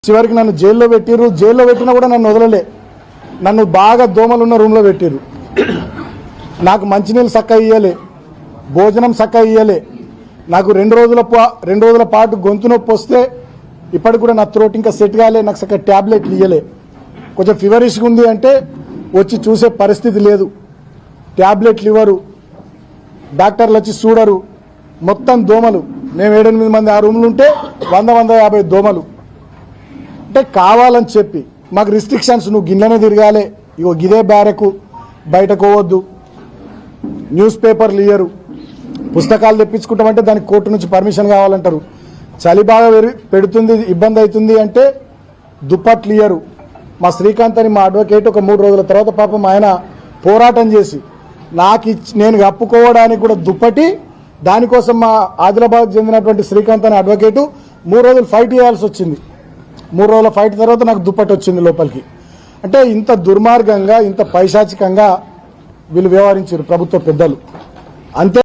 చివరికి నన్ను జైల్లో పెట్టిరు. జైల్లో పెట్టినా కూడా నన్ను వదలలే. నన్ను బాగా దోమలున్న రూమ్లో పెట్టిరు. నాకు మంచినీళ్ళు చక్కగా ఇయ్యలే, భోజనం చక్కగా ఇయ్యలే. నాకు రెండు రోజుల పాటు గొంతు నొప్పి వస్తే ఇప్పటికి కూడా నా త్రోట్ ఇంకా సెట్ కాలే. నాకు చక్కగా ట్యాబ్లెట్లు ఇయ్యలే. కొంచెం ఫీవరిష్గా ఉంది అంటే వచ్చి చూసే పరిస్థితి లేదు. ట్యాబ్లెట్లు ఇవ్వరు, డాక్టర్లు వచ్చి చూడరు. మొత్తం దోమలు. మేము 7-8 మంది ఆ రూమ్లు ఉంటే 100-150 దోమలు. అంటే కావాలని చెప్పి మాకు రిస్ట్రిక్షన్స్, నువ్వు గిన్నెనే తిరగాలి, ఇగో గిదే బ్యారకు, బయటకు పోవద్దు, న్యూస్ పేపర్లు ఇయ్యరు, పుస్తకాలు తెప్పించుకుంటామంటే దానికి కోర్టు నుంచి పర్మిషన్ కావాలంటారు. చలి బాగా పెడుతుంది, ఇబ్బంది అవుతుంది అంటే దుప్పట్లు ఇయ్యరు. మా శ్రీకాంత్ అని మా అడ్వకేట్ ఒక 3 రోజుల తర్వాత పాపం ఆయన పోరాటం చేసి నేను కప్పుకోవడానికి కూడా దుప్పటి, దానికోసం మా ఆదిలాబాద్ చెందినటువంటి శ్రీకాంత్ అనే అడ్వకేటు 3 రోజులు ఫైట్ చేయాల్సి వచ్చింది. 3 రోజుల ఫైట్ తర్వాత నాకు దుప్పటి వచ్చింది లోపలికి. అంటే ఇంత దుర్మార్గంగా, ఇంత పైశాచికంగా వీళ్ళు వ్యవహరించారు ప్రభుత్వ పెద్దలు. అంతే.